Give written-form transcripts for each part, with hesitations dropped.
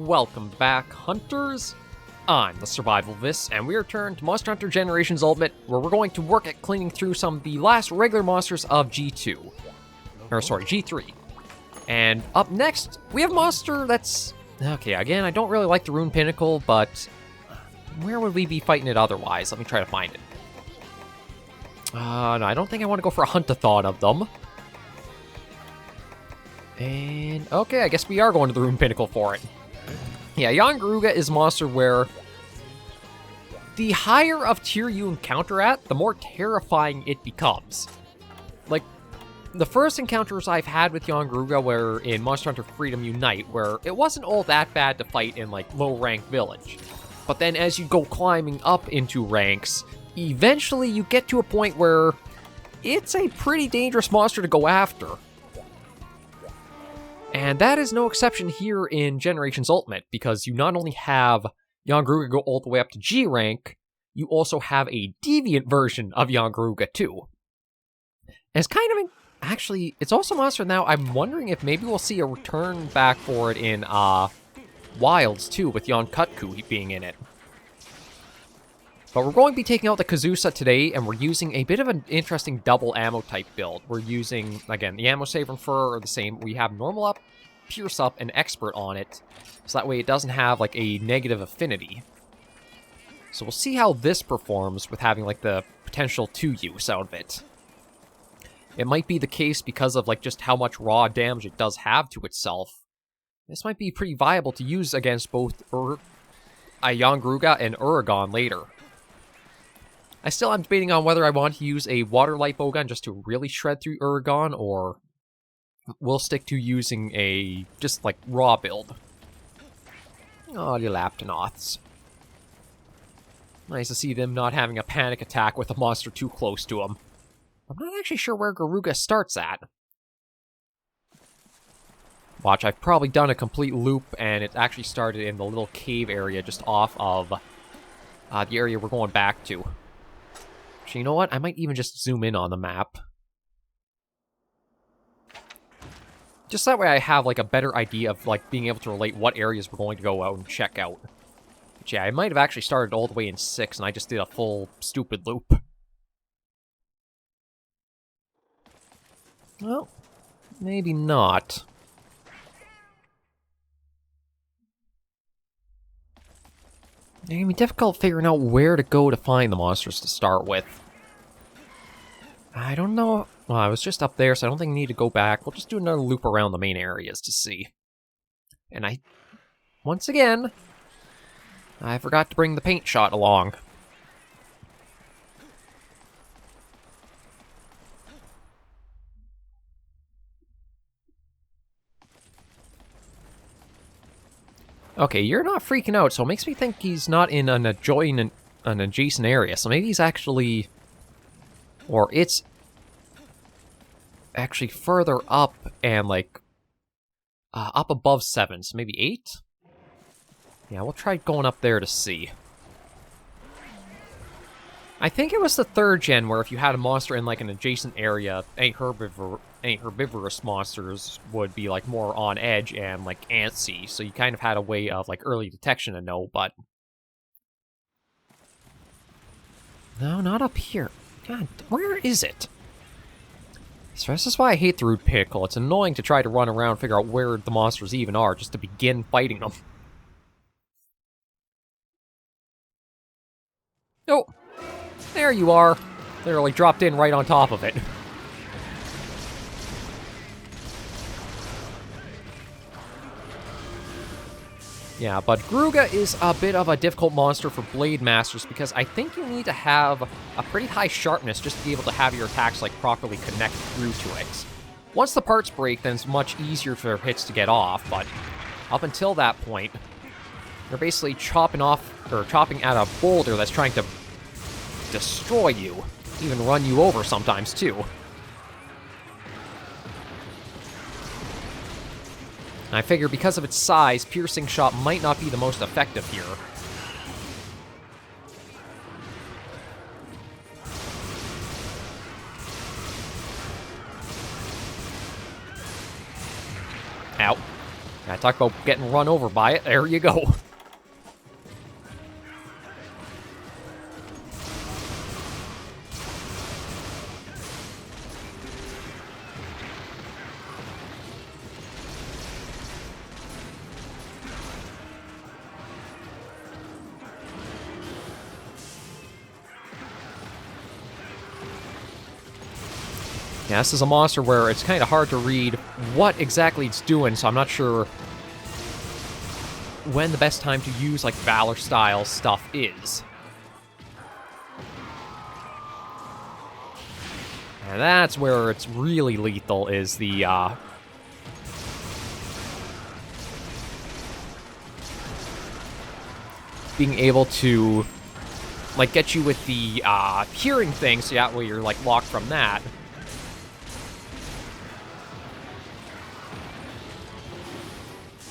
welcome back, Hunters. I'm the Survivalist, and we return to Monster Hunter Generations Ultimate, where we're going to work at cleaning through some of the last regular monsters of G2. G3. And up next, we have a monster that's... Okay, again, I don't really like the Rune Pinnacle, but... where would we be fighting it otherwise? Let me try to find it. No, I don't think I want to go for a hunt-a-thon of them. And, okay, I guess we are going to the Rune Pinnacle for it. Yeah, Yian Garuga is a monster where the higher of tier you encounter at, the more terrifying it becomes. Like, the first encounters I've had with Yian Garuga were in Monster Hunter Freedom Unite, where it wasn't all that bad to fight in, like, low-rank village. But then as you go climbing up into ranks, eventually you get to a point where it's a pretty dangerous monster to go after. And that is no exception here in Generations Ultimate, because you not only have Yian Garuga go all the way up to G rank, you also have a deviant version of Yian Garuga too. And it's kind of, actually, it's also a monster now, I'm wondering if maybe we'll see a return back for it in Wilds too, with Yian Kutku being in it. But we're going to be taking out the Kazusa today, and we're using a bit of an interesting double ammo type build. We're using, again, the ammo saver and fur are the same. We have normal up, pierce up, and expert on it, so that way it doesn't have, like, a negative affinity. So we'll see how this performs with having, like, the potential 2-use out of it. It might be the case because of, like, just how much raw damage it does have to itself. This might be pretty viable to use against both Yian Garuga and Uragaan later. I still am debating on whether I want to use a water light bowgun just to really shred through Uragaan, or we'll stick to using a just like raw build. Oh, the Laptonoths. Nice to see them not having a panic attack with a monster too close to them. I'm not actually sure where Garuga starts at. Watch, I've probably done a complete loop, and it actually started in the little cave area just off of the area we're going back to. Actually, you know what? I might even just zoom in on the map. Just that way I have, like, a better idea of, like, being able to relate what areas we're going to go out and check out. But yeah, I might have actually started all the way in 6, and I just did a full stupid loop. Well, maybe not. It's going to be difficult figuring out where to go to find the monsters to start with. I don't know. Well, I was just up there, so I don't think I need to go back. We'll just do another loop around the main areas to see. And once again, I forgot to bring the paint shot along. Okay, you're not freaking out, so it makes me think he's not in an adjacent area. So maybe he's actually... or it's actually further up and, like, up above 7, so maybe 8? Yeah, we'll try going up there to see. I think it was the 3rd gen where if you had a monster in, like, an adjacent area, any herbivorous monsters would be, like, more on edge and, like, antsy, so you kind of had a way of, like, early detection to know, but... No, not up here. God, where is it? So this is why I hate the Rune Pinnacle. It's annoying to try to run around and figure out where the monsters even are, just to begin fighting them. Oh! There you are! Literally dropped in right on top of it. Yeah, but Garuga is a bit of a difficult monster for Blade Masters because I think you need to have a pretty high sharpness just to be able to have your attacks, like, properly connect through to it. Once the parts break, then it's much easier for hits to get off, but up until that point, you're basically chopping at a boulder that's trying to destroy you, even run you over sometimes, too. I figure because of its size, Piercing Shot might not be the most effective here. Ow. I talk about getting run over by it. There you go. Yeah, this is a monster where it's kind of hard to read what exactly it's doing, so I'm not sure when the best time to use, like, Valor-style stuff is. And that's where it's really lethal, is the, being able to, like, get you with the, hearing thing, so that way you're, like, locked from that.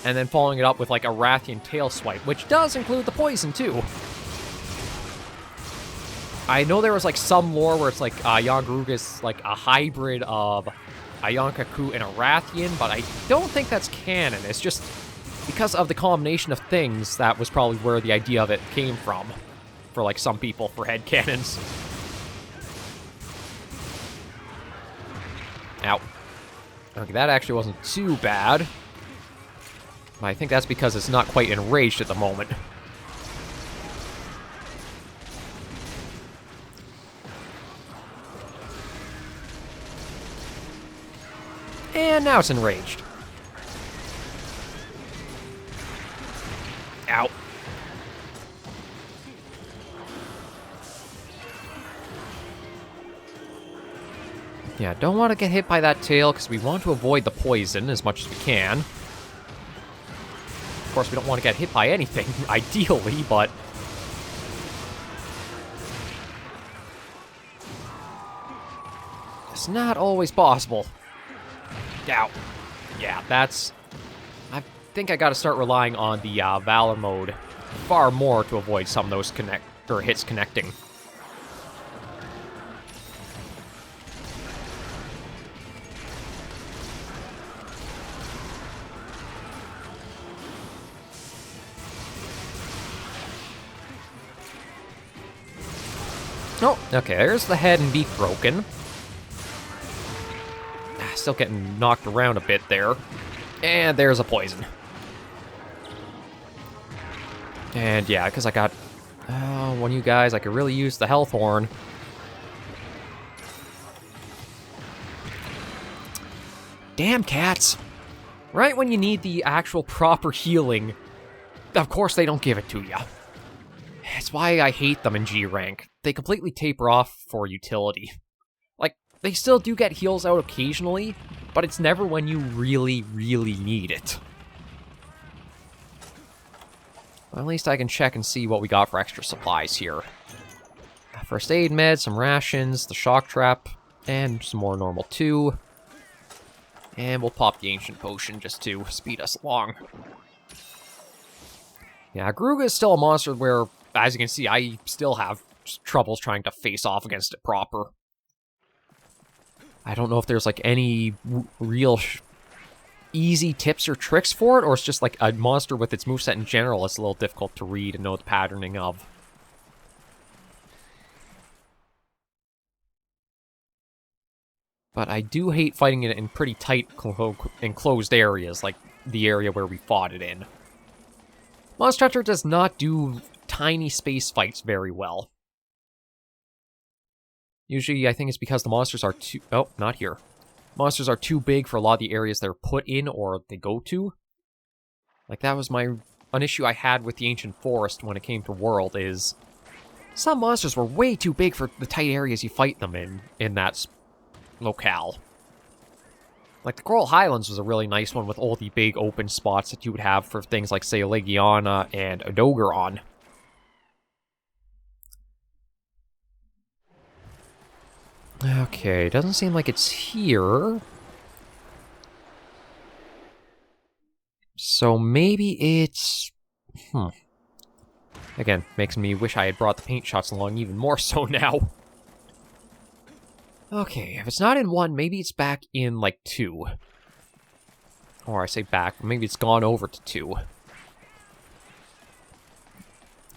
And then following it up with, like, a Rathian tail swipe, which does include the poison, too. I know there was, like, some lore where it's, like, Yian Garuga is, like, a hybrid of a Yonkaku and a Rathian, but I don't think that's canon. It's just because of the combination of things, that was probably where the idea of it came from. For, like, some people, for headcanons. Ow. Okay, that actually wasn't too bad. I think that's because it's not quite enraged at the moment. And now it's enraged. Ow. Yeah, don't want to get hit by that tail, because we want to avoid the poison as much as we can. Of course, we don't want to get hit by anything, ideally, but... it's not always possible. Ow. Yeah, that's... I think I gotta start relying on the Valor mode far more to avoid some of those hits connecting. Oh, okay, there's the head and beak broken. Still getting knocked around a bit there. And there's a poison. And yeah, because I got one of you guys, I could really use the health horn. Damn cats! Right when you need the actual proper healing, of course they don't give it to you. It's why I hate them in G rank. They completely taper off for utility. Like, they still do get heals out occasionally, but it's never when you really, really need it. Well, at least I can check and see what we got for extra supplies here. First aid meds, some rations, the shock trap, and some more normal too. And we'll pop the ancient potion just to speed us along. Yeah, Garuga is still a monster where, as you can see, I still have troubles trying to face off against it proper. I don't know if there's, like, any real easy tips or tricks for it, or it's just, like, a monster with its moveset in general it's a little difficult to read and know the patterning of. But I do hate fighting it in pretty tight, enclosed areas, like the area where we fought it in. Monster Hunter does not do tiny space fights very well. Usually, I think it's because the monsters are too... oh, not here. Monsters are too big for a lot of the areas they're put in or they go to. Like, that was an issue I had with the Ancient Forest when it came to World, is... some monsters were way too big for the tight areas you fight them in that locale. Like, the Coral Highlands was a really nice one with all the big open spots that you would have for things like, say, Legiana and Odogaron. Okay, doesn't seem like it's here. So maybe it's... Again, makes me wish I had brought the paint shots along even more so now. Okay, if it's not in 1, maybe it's back in, like, 2. Or I say back, maybe it's gone over to 2.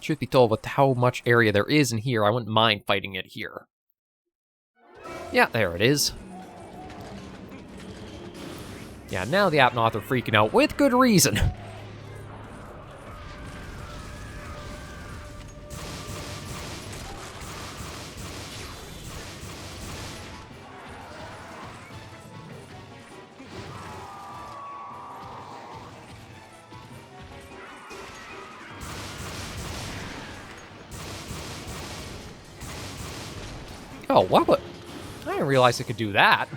Truth be told, with how much area there is in here, I wouldn't mind fighting it here. Yeah, there it is. Yeah, now the Apnoth are freaking out, with good reason. Oh, what? I didn't realize it could do that.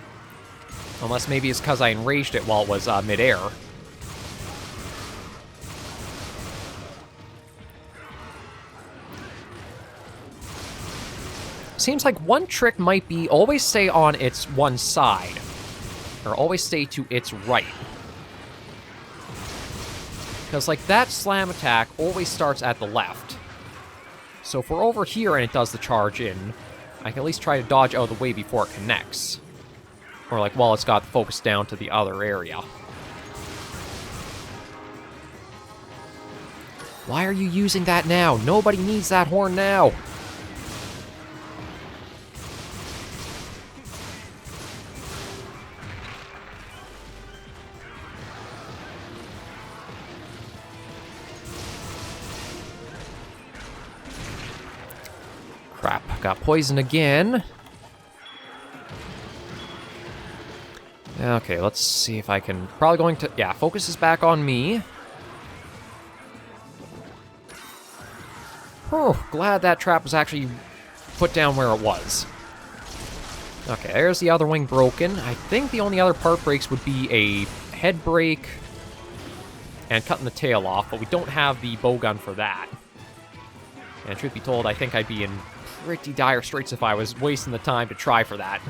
Unless maybe it's because I enraged it while it was mid-air. Seems like one trick might be always stay on its one side. Or always stay to its right. Because, like, that slam attack always starts at the left. So if we're over here and it does the charge in, I can at least try to dodge out of the way before it connects. Or, like, while it's got the focus down to the other area. Why are you using that now? Nobody needs that horn now. Crap, got poisoned again. Okay, let's see if I can... Probably going to... Yeah, focus is back on me. Oh, glad that trap was actually put down where it was. Okay, there's the other wing broken. I think the only other part breaks would be a head break and cutting the tail off, but we don't have the bowgun for that. And truth be told, I think I'd be in pretty dire straits if I was wasting the time to try for that.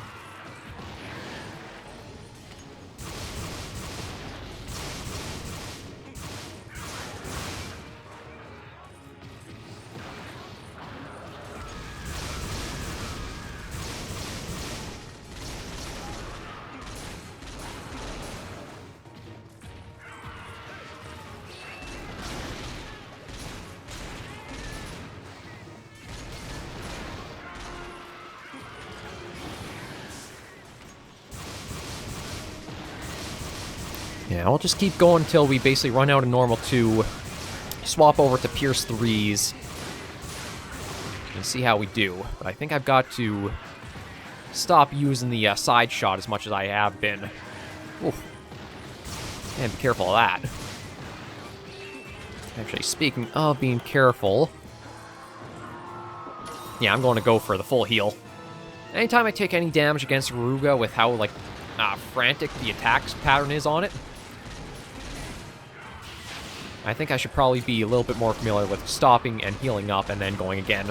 Yeah, we'll just keep going until we basically run out of normal 2, swap over to Pierce 3s, and see how we do. But I think I've got to stop using the side shot as much as I have been. Oof. And be careful of that. Actually, speaking of being careful... Yeah, I'm going to go for the full heal. Anytime I take any damage against Garuga with how, like, frantic the attack pattern is on it, I think I should probably be a little bit more familiar with stopping and healing up and then going again.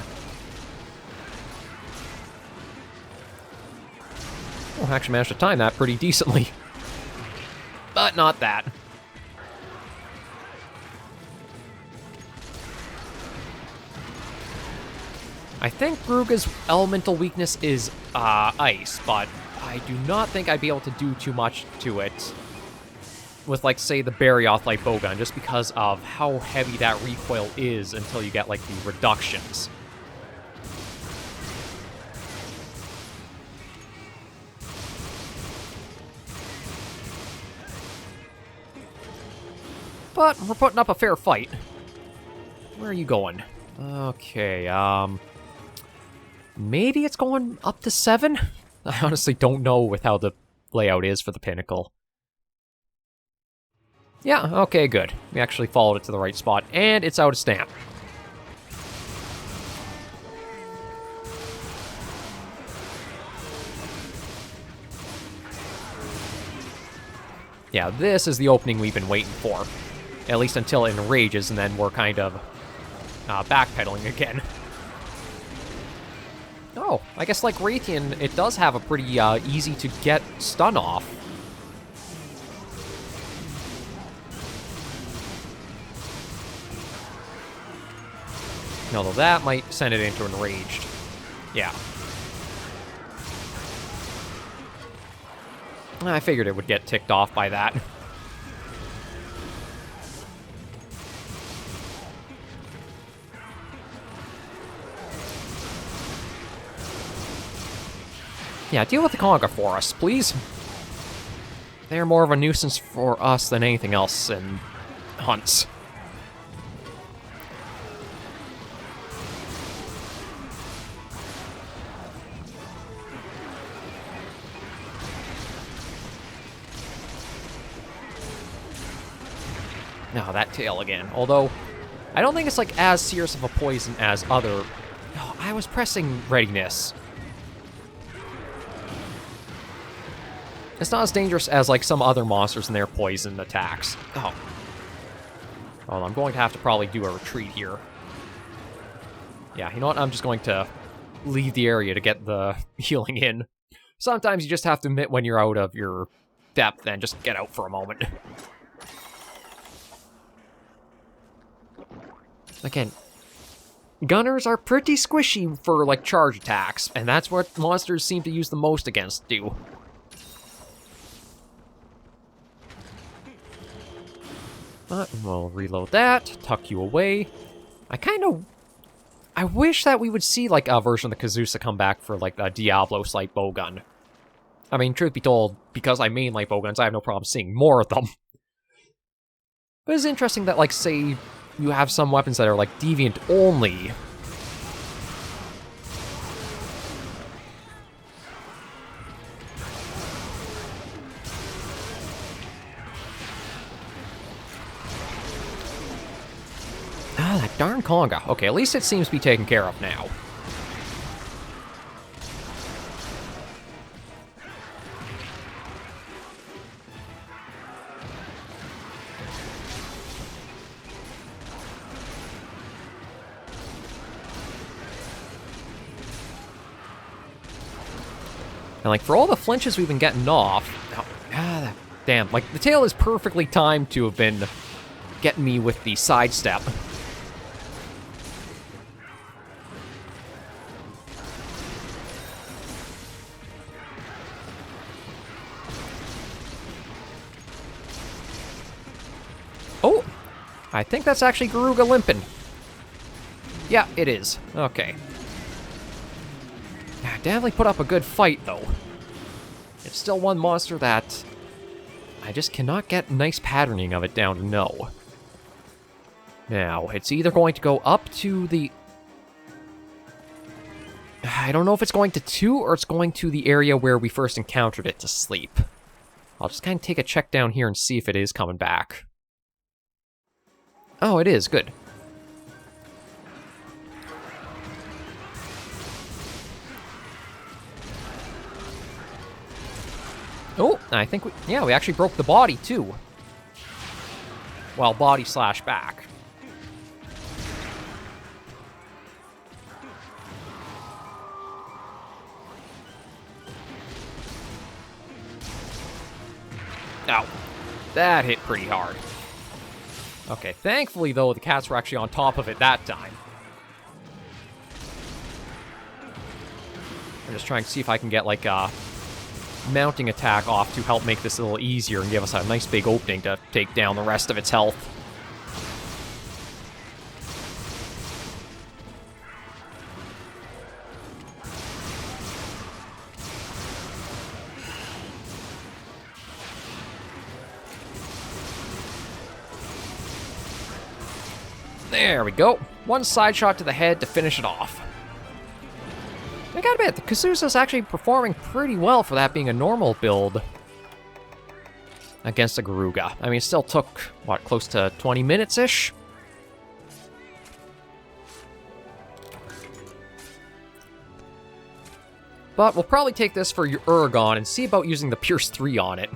Oh, I actually managed to time that pretty decently. But not that. I think Garuga's elemental weakness is ice, but I do not think I'd be able to do too much to it with, like, say, the Barioth Light Bowgun, just because of how heavy that recoil is until you get, like, the reductions. But we're putting up a fair fight. Where are you going? Okay, maybe it's going up to 7? I honestly don't know with how the layout is for the pinnacle. Yeah, okay, good. We actually followed it to the right spot, and it's out of stamp. Yeah, this is the opening we've been waiting for. At least until it enrages, and then we're kind of backpedaling again. Oh, I guess like Raytheon, it does have a pretty easy to get stun off. Although that might send it into enraged. Yeah. I figured it would get ticked off by that. Yeah, deal with the conga for us, please. They're more of a nuisance for us than anything else in hunts. No, that tail again. Although, I don't think it's like as serious of a poison as other... Oh, I was pressing readiness. It's not as dangerous as like some other monsters and their poison attacks. Oh. Well, I'm going to have to probably do a retreat here. Yeah, you know what? I'm just going to leave the area to get the healing in. Sometimes you just have to admit when you're out of your depth and just get out for a moment. Again, gunners are pretty squishy for, like, charge attacks, and that's what monsters seem to use the most against do. But we'll reload that, tuck you away. I wish that we would see, like, a version of the Kazusa come back for, like, a Diablos light bowgun. I mean, truth be told, because I main light bowguns, I have no problem seeing more of them. But it's interesting that, like, say... you have some weapons that are, like, deviant only. Ah, that darn conga. Okay, at least it seems to be taken care of now. And, like, for all the flinches we've been getting off... Oh, damn, like, the tail is perfectly timed to have been getting me with the sidestep. Oh! I think that's actually Garuga limping. Yeah, it is. Okay. Definitely put up a good fight, though. It's still one monster that I just cannot get nice patterning of it down to know. Now, it's either going to go up to the... I don't know if it's going to 2 or it's going to the area where we first encountered it to sleep. I'll just kind of take a check down here and see if it is coming back. Oh, it is. Good. Oh, I think we actually broke the body, too. Well, body slash back. Ow. That hit pretty hard. Okay, thankfully, though, the cats were actually on top of it that time. I'm just trying to see if I can get, like, a mounting attack off to help make this a little easier and give us a nice big opening to take down the rest of its health. There we go. One side shot to the head to finish it off. I gotta admit, the Kazusa's actually performing pretty well for that being a normal build against a Garuga. I mean, it still took, what, close to 20 minutes-ish? But we'll probably take this for your Uragaan and see about using the Pierce 3 on it.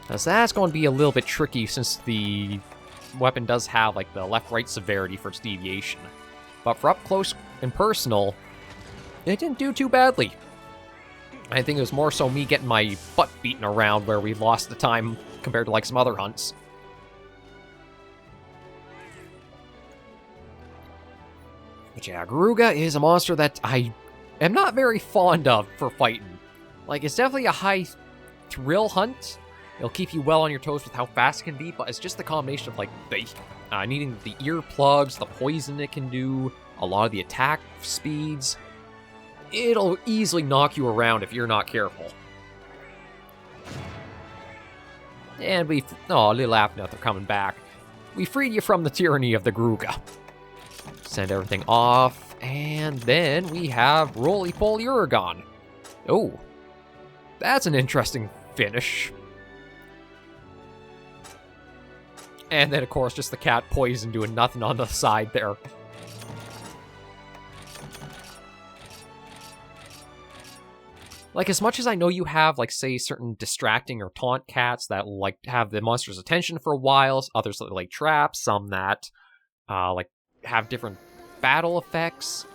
As that's going to be a little bit tricky since the weapon does have, like, the left-right severity for its deviation. But for up close and personal, it didn't do too badly. I think it was more so me getting my butt beaten around where we lost the time compared to, like, some other hunts. But yeah, Garuga is a monster that I am not very fond of for fighting. Like, it's definitely a high thrill hunt. It'll keep you well on your toes with how fast it can be, but it's just the combination of, like, the needing the earplugs, the poison it can do, a lot of the attack speeds. it'll easily knock you around if you're not careful. And oh, a little after that, they're coming back. We freed you from the tyranny of the Garuga. Send everything off, and then we have roly-poly Uragaan. Oh, that's an interesting finish. And then, of course, just the cat poison doing nothing on the side there. Like, as much as I know you have, like, say, certain distracting or taunt cats that, like, have the monster's attention for a while, others that lay traps, some that, like, have different battle effects,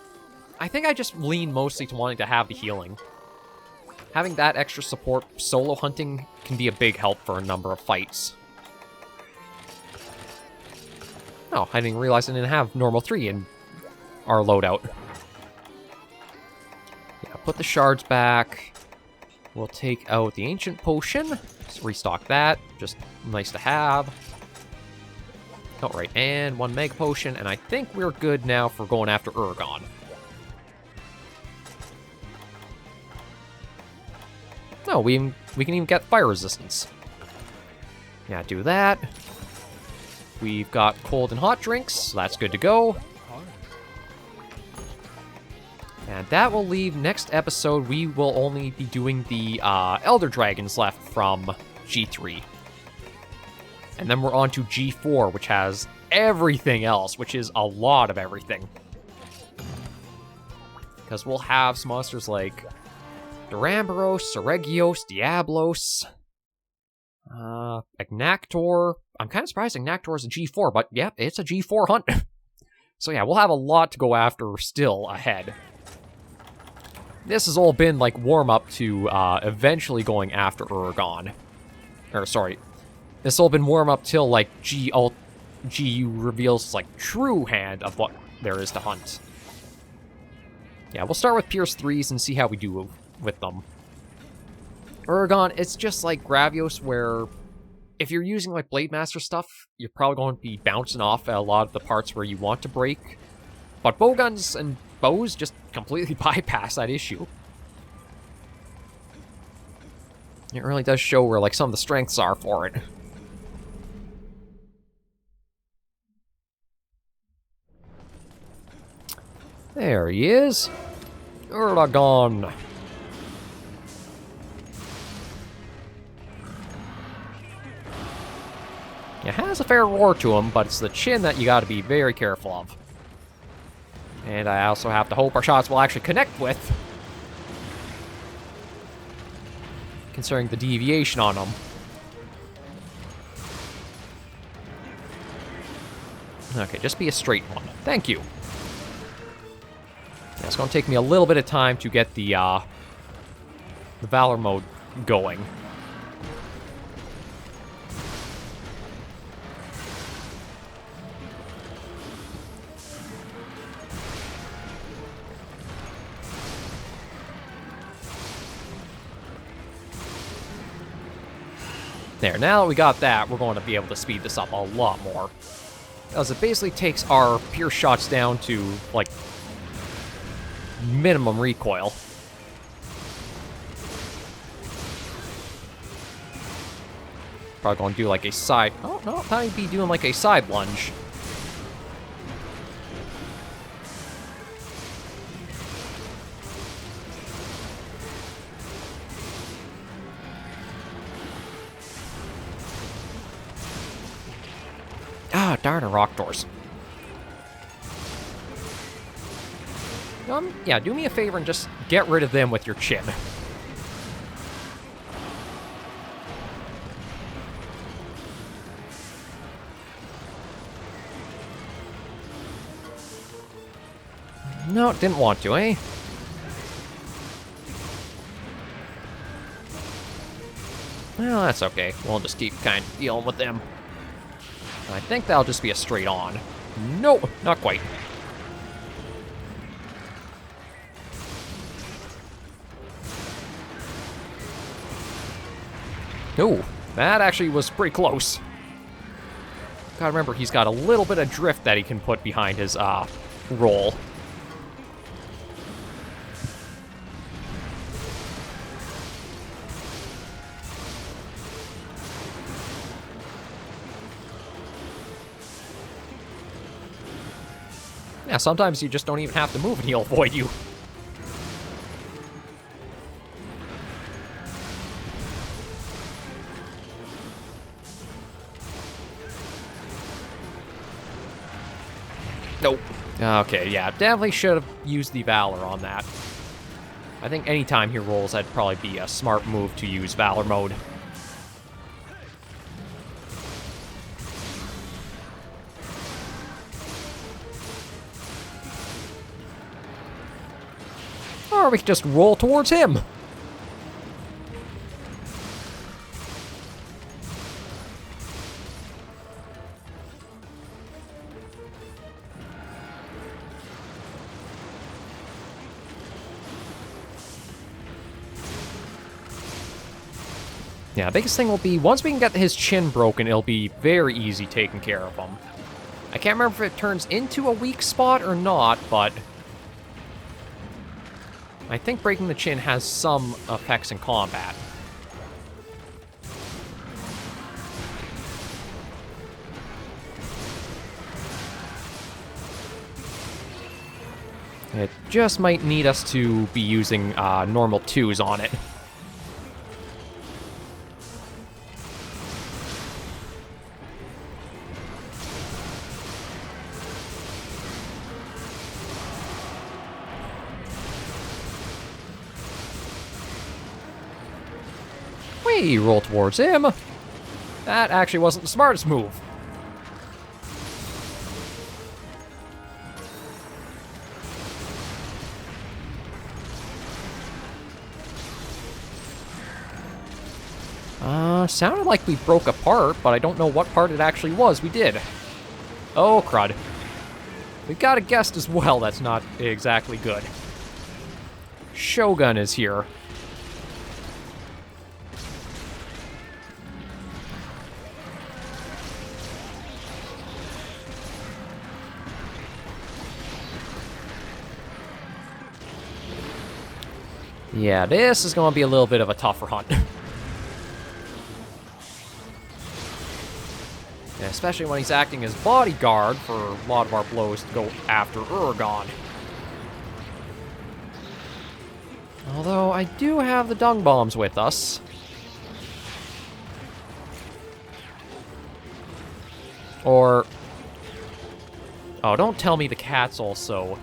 I think I just lean mostly to wanting to have the healing. Having that extra support solo hunting can be a big help for a number of fights. Oh, I didn't realize I didn't have normal 3 in our loadout. Yeah, put the shards back. We'll take out the ancient potion. Let's restock that. Just nice to have. Oh, right, and 1 mega potion, and I think we're good now for going after Uragaan. No, we can even get fire resistance. Yeah, do that. We've got cold and hot drinks, so that's good to go. And that will leave next episode, we will only be doing the Elder Dragons left from G3. And then we're on to G4, which has everything else, which is a lot of everything. Because we'll have some monsters like Duramboros, Seregios, Diablos, Agnactor. I'm kind of surprised Agnactor is a G4, but yeah, it's a G4 hunt. So yeah, we'll have a lot to go after still ahead. This has all been like warm-up to eventually going after Uragaan. Or sorry, this has all been warm-up till like GU reveals like true hand of what there is to hunt. Yeah, we'll start with Pierce 3s and see how we do with them. Uragaan, it's just like Gravios, where if you're using like Blade Master stuff, you're probably going to be bouncing off at a lot of the parts where you want to break. But bowguns and bows just completely bypass that issue. It really does show where like some of the strengths are for it. There he is. Uragaan. It has a fair roar to him, but it's the chin that you gotta be very careful of. And I also have to hope our shots will actually connect with, considering the deviation on them. Okay, just be a straight one. Thank you. Yeah, it's gonna take me a little bit of time to get the Valor mode going. There, now that we got that, we're going to be able to speed this up a lot more. Because it basically takes our pierce shots down to, like, minimum recoil. Probably going to do, like, a side... Oh, no, probably be doing, like, a side lunge. Ah, darn it, rock doors. Yeah, do me a favor and just get rid of them with your chin. No, didn't want to, eh? Well, that's okay. We'll just keep kind of dealing with them. I think that'll just be a straight on. Nope, not quite. Ooh, that actually was pretty close. Gotta remember, he's got a little bit of drift that he can put behind his roll. Yeah, sometimes you just don't even have to move and he'll avoid you. Nope. Okay, yeah, definitely should have used the Valor on that. I think anytime he rolls, that'd probably be a smart move to use Valor mode. Or we could just roll towards him. Yeah, biggest thing will be, once we can get his chin broken, it'll be very easy taking care of him. I can't remember if it turns into a weak spot or not, but I think breaking the chin has some effects in combat. It just might need us to be using normal 2s on it. Whee! Roll towards him. That actually wasn't the smartest move. Sounded like we broke apart, but I don't know what part it actually was. We did. Oh, crud. We got a guest as well. That's not exactly good. Shogun is here. Yeah, this is going to be a little bit of a tougher hunt. Yeah, especially when he's acting as bodyguard for a lot of our blows to go after Uragaan. Although, I do have the dung bombs with us. Or... oh, don't tell me the cats also...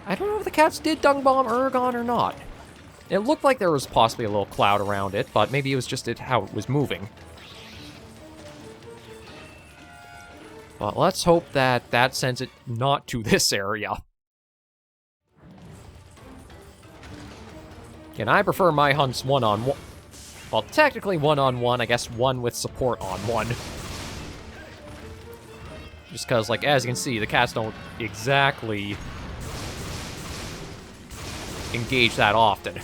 I don't know if the cats did dung bomb Uragaan or not. It looked like there was possibly a little cloud around it, but maybe it was just how it was moving. But let's hope that that sends it not to this area. And I prefer my hunts one-on-one. Well, technically one-on-one, I guess one with support on one. Just because, like, as you can see, the cats don't exactly engage that often.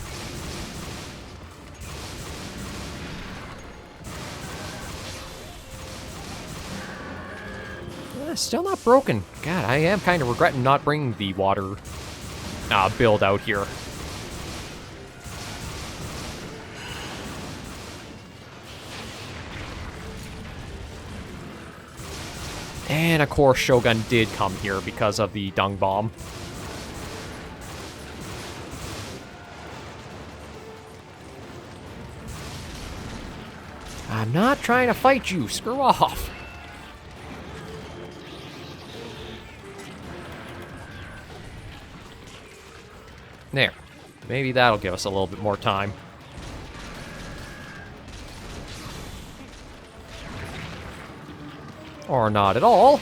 Still not broken. God, I am kind of regretting not bringing the water build out here. And of course, Shogun did come here because of the dung bomb. I'm not trying to fight you. Screw off. There. Maybe that'll give us a little bit more time. Or not at all.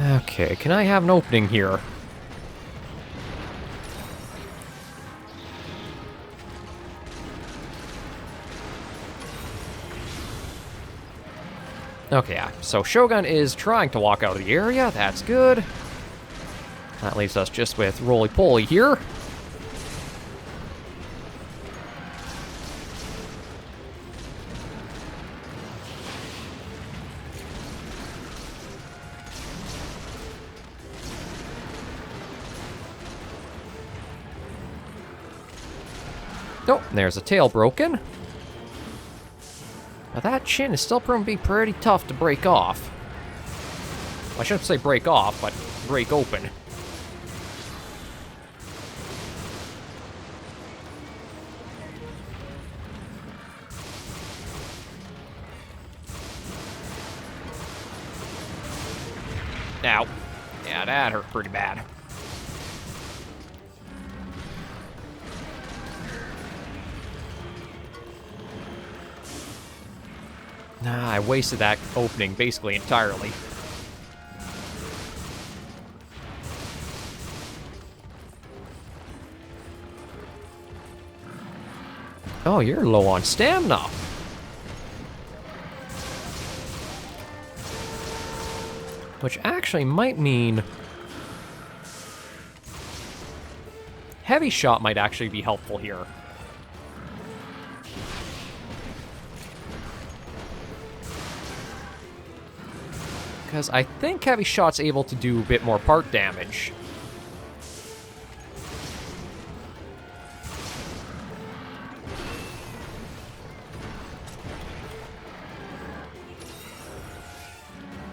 Okay, can I have an opening here? Okay, yeah. So Shogun is trying to walk out of the area. That's good. That leaves us just with roly-poly here. Oh, there's a tail broken. Now that chin is still proven to be pretty tough to break off. Well, I shouldn't say break off, but break open. Ow. Yeah, that hurt pretty bad. Nah, I wasted that opening basically entirely. Oh, you're low on stamina. Which actually might mean heavy shot might actually be helpful here. Because I think heavy shot's able to do a bit more part damage.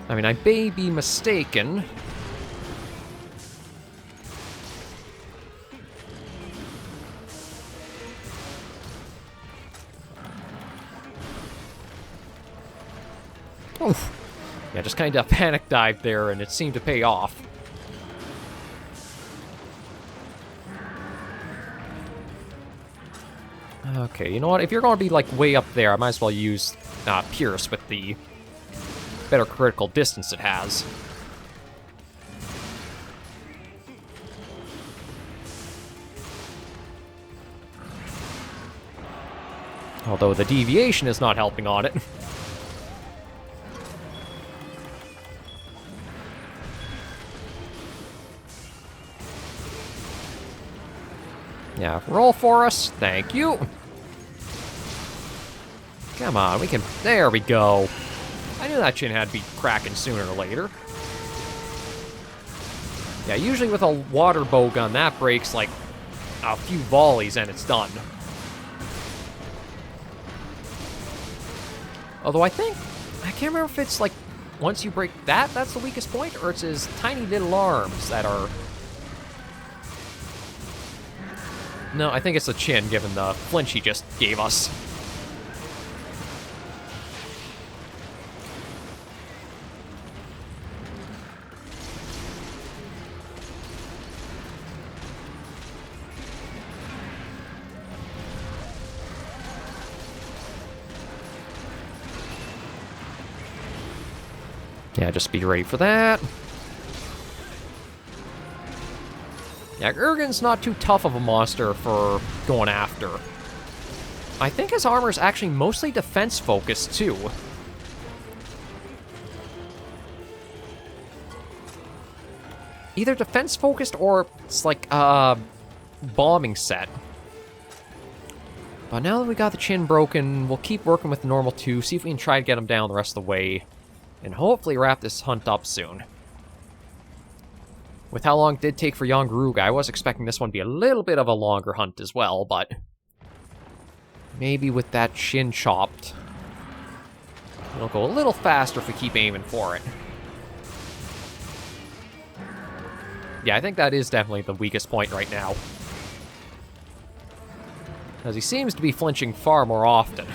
I mean, I may be mistaken. Oof. Yeah, just kind of panic dived there, and it seemed to pay off. Okay, you know what? If you're going to be, like, way up there, I might as well use Pierce with the better critical distance it has. Although the deviation is not helping on it. Yeah, roll for us. Thank you. Come on, we can... There we go. I knew that chin had to be cracking sooner or later. Yeah, usually with a water bow gun, that breaks like a few volleys and it's done. Although I can't remember if it's like, once you break that, that's the weakest point, or it's his tiny little arms that are... No, I think it's the chin, given the flinch he just gave us. Yeah, just be ready for that. Yeah, Uragan's not too tough of a monster for going after. I think his armor is actually mostly defense-focused, too. Either defense-focused or it's like a bombing set. But now that we got the chin broken, we'll keep working with the normal 2, see if we can try to get him down the rest of the way, and hopefully wrap this hunt up soon. With how long it did take for Yian Garuga, I was expecting this one to be a little bit of a longer hunt as well, but maybe with that chin chopped, it'll go a little faster if we keep aiming for it. Yeah, I think that is definitely the weakest point right now. As he seems to be flinching far more often.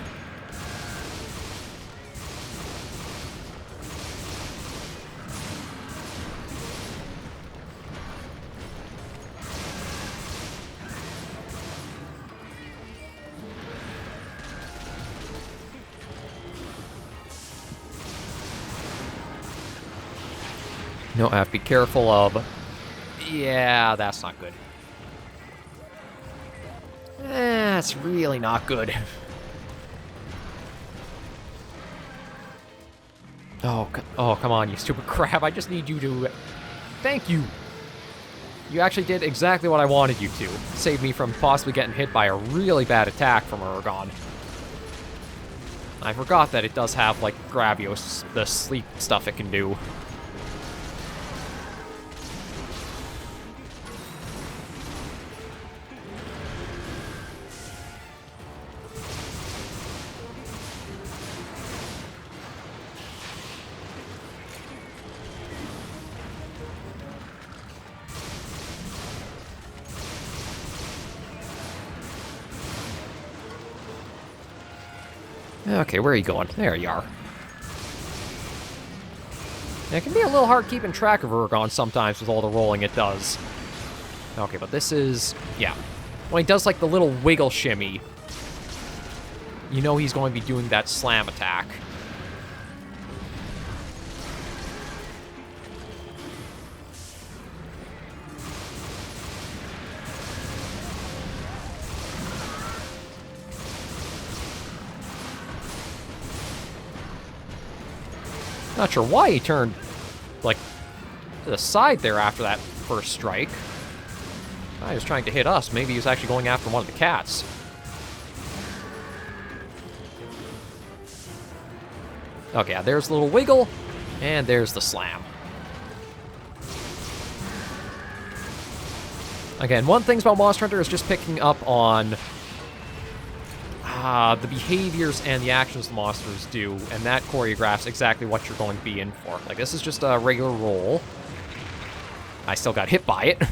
No, I have to be careful of... Yeah, that's not good. That's really not good. Oh, come on, you stupid crab. I just need you to... Thank you! You actually did exactly what I wanted you to. Save me from possibly getting hit by a really bad attack from Uragaan. I forgot that it does have, like, Gravios, the sleep stuff it can do. Okay, where are you going? There you are. It can be a little hard keeping track of Uragaan sometimes with all the rolling it does. Okay, but this is... yeah. When he does, like, the little wiggle shimmy, you know he's going to be doing that slam attack. Not sure why he turned, like, to the side there after that first strike. He was trying to hit us. Maybe he was actually going after one of the cats. Okay, yeah, there's the little wiggle, and there's the slam. Again, one thing about Monster Hunter is just picking up on the behaviors and the actions the monsters do, and that choreographs exactly what you're going to be in for. Like, this is just a regular roll. I still got hit by it.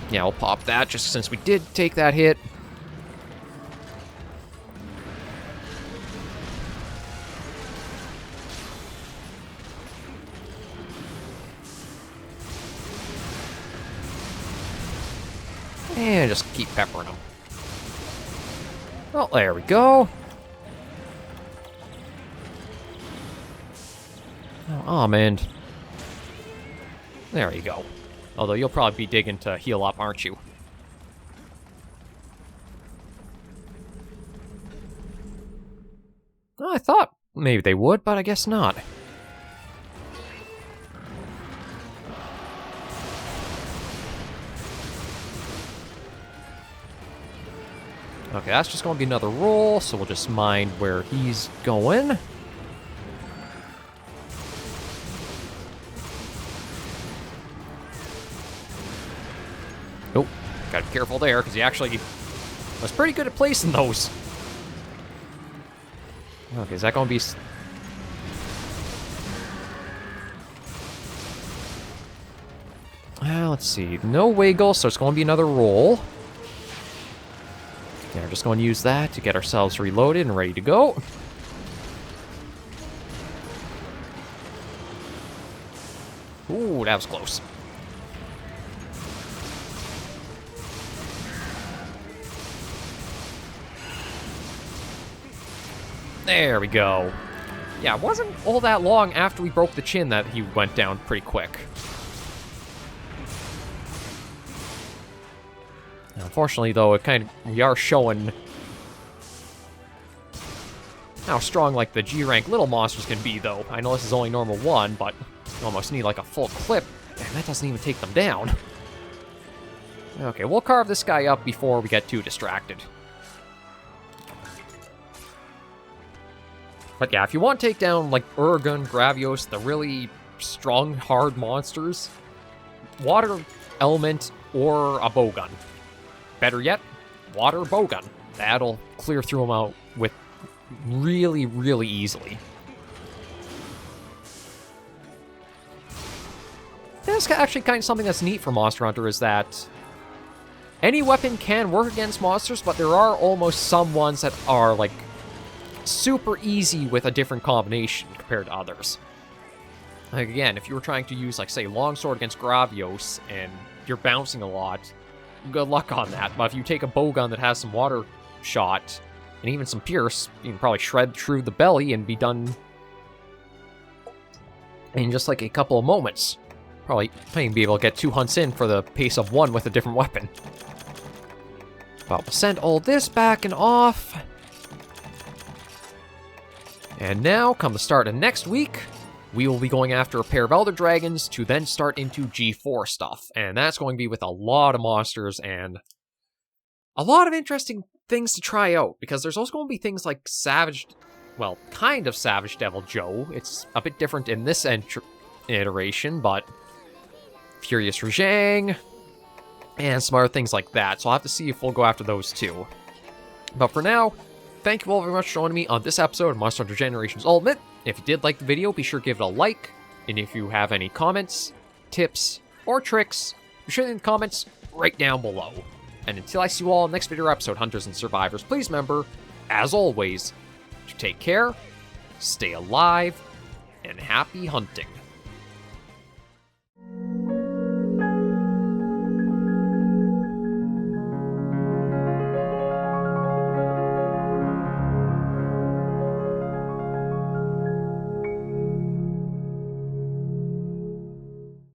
Yeah, we'll pop that just since we did take that hit. And just keep peppering them. Well, there we go. Oh, man. There you go. Although you'll probably be digging to heal up, aren't you? Well, I thought maybe they would, but I guess not. Okay, that's just going to be another roll, so we'll just mind where he's going. Oh, gotta be careful there, because he actually was pretty good at placing those. Okay, is that going to be... let's see. No wiggle, so it's going to be another roll. Yeah, we're just going to use that to get ourselves reloaded and ready to go. Ooh, that was close. There we go. Yeah, it wasn't all that long after we broke the chin that he went down pretty quick. Unfortunately, though, we are showing how strong, like, the G-rank little monsters can be, though. I know this is only normal 1, but you almost need, like, a full clip, and that doesn't even take them down. Okay, we'll carve this guy up before we get too distracted. But yeah, if you want to take down, like, Uragaan, Gravios, the really strong, hard monsters, water element or a bowgun. Better yet, water bowgun. That'll clear through them out with really, really easily. That's actually kind of something that's neat for Monster Hunter, is that any weapon can work against monsters, but there are almost some ones that are, like, super easy with a different combination compared to others. Like, again, if you were trying to use, like, say, Longsword against Gravios, and you're bouncing a lot, good luck on that. But if you take a bowgun that has some water shot, and even some pierce, you can probably shred through the belly and be done in just, like, a couple of moments. Probably be able to get 2 hunts in for the pace of 1 with a different weapon. Well, we'll send all this back and off. And now, come the start of next week, we will be going after a pair of Elder Dragons to then start into G4 stuff. And that's going to be with a lot of monsters and a lot of interesting things to try out. Because there's also going to be things like Savage... well, kind of Savage Devil Joe. It's a bit different in this iteration, but... Furious Rajang, and some other things like that. So I'll have to see if we'll go after those too. But for now, thank you all very much for joining me on this episode of Monster Hunter Generations Ultimate. If you did like the video, be sure to give it a like. And if you have any comments, tips, or tricks, be sure to leave in the comments right down below. And until I see you all in the next video or episode, Hunters and Survivors, please remember, as always, to take care, stay alive, and happy hunting.